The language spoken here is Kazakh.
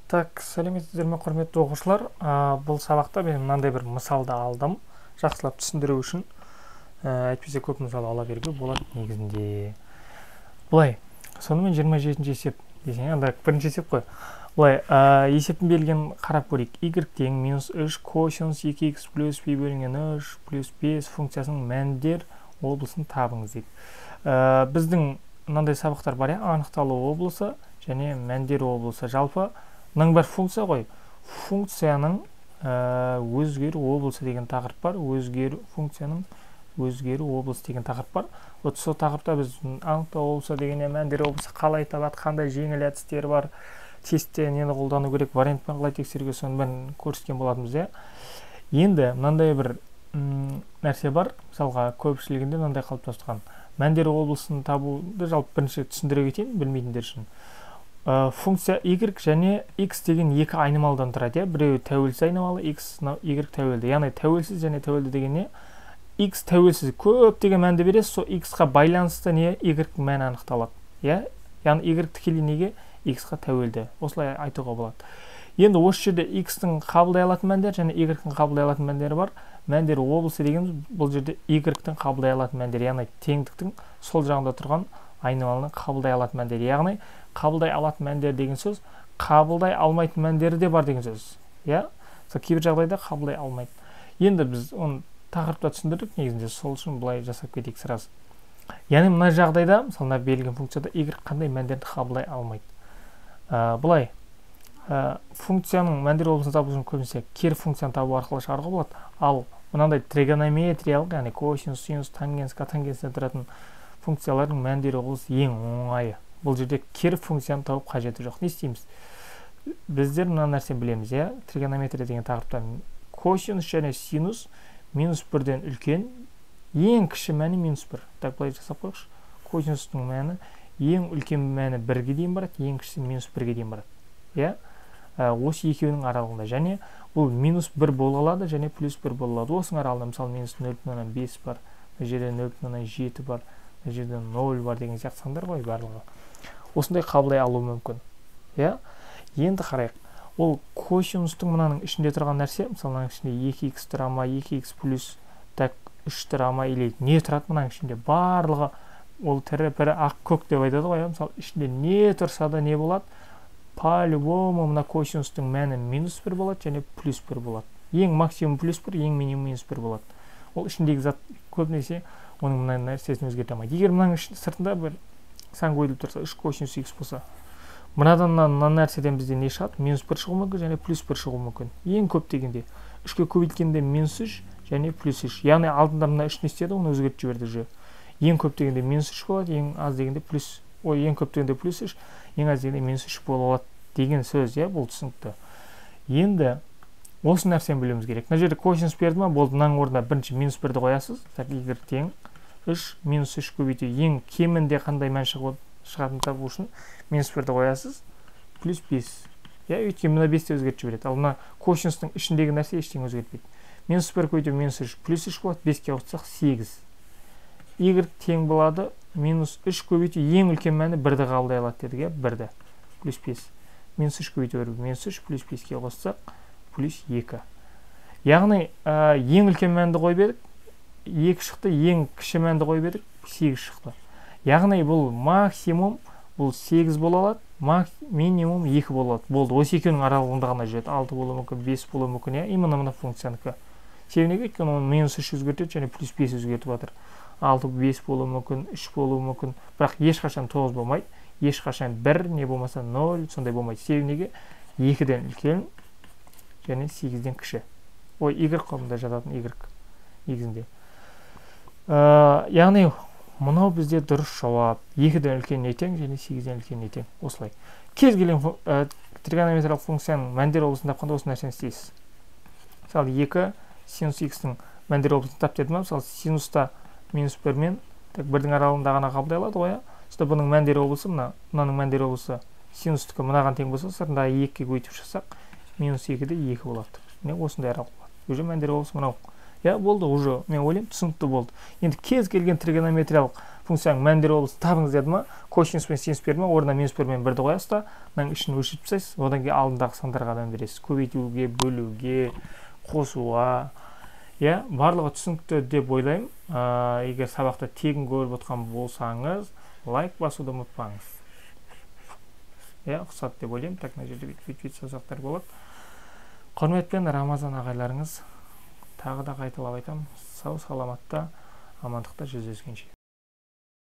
Так, сәлеметсіздер ме, құрметті оқушылар. Бұл сабақта мен мынандай бір мысалды алдым, жақсылап түсіндіру үшін. Әйтпесе көп мысал ала беруге болады негізінде. Бұлай, сонымен 27-ші есеп десең, анда бірінші есеп қой. Бұлай, есептің берілген қарап көрейік. Y тең минус 3 косинус 2x плюс π бөлінген 3 плюс 5 функциясының мәндер облысын табыңыз дейді. Біздің мынандай сабақтар бар, анықталу облысы және мәндер облысы. Жалпы мынаның бір функция ғой. Функцияның өзгеру облысы деген тақырып бар. Функцияның өзгеру облысы деген тақырып бар. Сол тақырыпта біз анықтау облысы деген мәндер облысы қалай табады, қандай жеңіл әдістері бар, тестте нені қолдану керек, вариантпен қалай тексеруге, соны бәрін көрсеткен болатынбыз. Енді мынандай бір нәрсе бар. Мысалға көпшілігінде мынандай қалыптасқан. Мәндер облысын табуды жалпы бірінші түсіндіре кетейін, білмейтіндер үшін. Функция y және x деген екі айнымалдан тұрады. Біреуі тәуелсіз айнымалы, x, y тәуелді. Яғни тәуелсіз және тәуелді деген не? X тәуелсіз көптеген мәнді бересіз, сол x-қа байланысты не y мәні анықталады. Яғни y тікелей неге x-қа тәуелді. Осылай айтуға болады. Енді осы жерде x-тің қабылдай алатын мәндер және y-тің қабылдай алатын мәндері бар. Мәндер облысы дегеніміз бұл жерде y-тің қабылдай алатын мәндер, яғни теңдіктің сол жағында тұрған айнымалының қабылдай алатын мәндер. Яғни қабылдай алатын мәндер деген сөз, қабылдай алмайтын мәндері де бар деген сөз. Кейбір жағдайда қабылдай алмайды. Енді біз оны тақырыпта түсіндірдік, негізінде сол үшін былай жасап кетейік сразу. Яғни мына жағдайда, мысалы берілген функцияда y қандай мәндерді қабылдай алмайды. Былай, функцияның мәндер облысын табу үшін көбінесе кері функцияны табу арқылы шығаруға болады. Ал мынандай тригонометриялық, яғни косинус, синус, тангенс, котангенстен тұратын функциялардың мәндер облысы ең оңайы. Бұл жерде кері функцияны тауып қажеті жоқ. Не істейміз? Біздер мына нәрсені білеміз, тригонометрия деген тақырыпта косинус және синус минус 1-ден үлкен, ең кіші мәні минус 1. Так, былай жасап қойықшы. Косинустың мәні ең үлкен мәні 1-ге дейін барады, ең кішісі минус 1-ге дейін барады. Осы екеуінің аралығында. Және бұл минус 1 бола алады және плюс 1 бола алады. Осының аралығында мысалы минус 0,5 бар, жерде 0,7 бар, жерде 0 бар деген сияқты сандар ғой барлығы. Осындай қабылдай алу мүмкін. Енді қарайық. Ол косинустың мынаның ішінде тұрған нәрсе, мысалы мынаның ішінде 2x тұра ма, 2x плюс 3 тұра ма, или не тұрады мынаның ішінде барлығы, ол тірі-пірі ақ көк деп айтады ғой. Мысалы ішінде не тұрса да не болады? По-любому мына косинустың мәні минус 1 болады және плюс 1 болады. Ең максимум плюс 1, ең минимум минус 1 болады. Ол ішіндегі зат көбінесе оның мына нәрсесін өзгерте алмайды. Егер мынаның сыртында бір сан қойылып тұрса, 3 косинус x болса, мынадан мына нәрседен бізде не шығады? Минус 1 шығуы мүмкін және плюс 1 шығуы мүмкін. Ең көп дегенде 3-ке көбейткенде минус 3 және плюс 3. Яғни алдында мына 3 не істеді, оны өзгертіп жіберді же. Ең көп дегенде минус 3 болады, ең аз дегенде плюс, ең көп дегенде плюс 3, ең аз дегенде минус 3 болады деген сөз, бұл түсінікті. Енді осы нәрсені білуіміз керек. Мына жерде косинус берді ма, болды, мынаның орнына бірінші минус 1-ді қоясыз. y тең 3 минус 3 көбейту ең кемінде қандай мән шығатынын табу үшін минус 1-ді қоясыз, плюс 5. Өйткені мына 5-те өзгертіп жібереді. Ал мына косинустың ішіндегі нәрсе ештеңе өзгертпейді. Минус 1 көбейту минус 3, плюс 3 болады, 5-ке ауыстырсақ 8. y тең болады, минус 3 көбейту ең үлкен мәні 1-ді қабылдай алады дедік, 1-ді, плюс 5. Минус 3 көбейту минус 3 плюс 5-ке қоссақ, плюс 2. Яғни ең үлкен мәнді қойып едік, 2 шықты, ең кіші мәнді қойып едік, 8 шықты. Яғни бұл максимум, бұл 8 бола алады, минимум 2 бола алады. Болды, осы екеуінің аралығында ғана жүреді. 6 болуы мүмкін, 5 болуы мүмкін, именно мына функциянікі. Себебі өйткені оны минус 3 өзгертеді және плюс 5 өзгертіп жатыр. 6, 5 болуы мүмкін, 3 болуы мүмкін, бірақ ешқашан 9 болмайды. Ешқашан 1, не болмаса 0, сондай болмайды. Себебі 2-ден үлкен және 8-ден кіші. Y қабында жататын y негізінде. Яғни мынау бізде дұрыс жауап. 2-ден үлкен не тең және 8-ден үлкен не тең. Осылай. Кез келген тригонометриялық функцияның мәндер облысын тапқанда осы нәрсені істейсіз. Мысалы 2 синус x-тің мәндер облысын тап деді ма, мысалы синуста минус 1 мен 1-дің аралығында ғана қабылдай алады ғой. Бұның мәндер облысы, мынаның мәндер облысы синустікі мынаған тең болса, сыртындағы 2-ге көйтіп шықсақ, минус 2-де 2 болады. Осындай аралық болады. Уже мәндер облысы мынау. Болды, уже мен ойлаймын түсінікті болды. Енді кез келген тригонометриялық функцияның мәндер облысын табыңыз деді ма, косинус пен синус берді ма, орнына минус бермен бірді қоясыз да, мынаның ішін өршітіп тастайсыз, одан кейін алдындағы сандарға мән бересіз. Көбейтуге, бөлуге, қосуға, иә, барлығы түсінікті деп ойлаймын. Егер сабақты тегін көріп отқан болсаңыз, лайк басуды ұмытпаңыз. Иә, ұқсат деп ойлаймын. Так, мына жерде бүйтіп сызықтар болады. Құрметпен Рамазан ағайларыңыз, тағы да қайталап айтамын, сау саламатта, амандықта жүздескенше.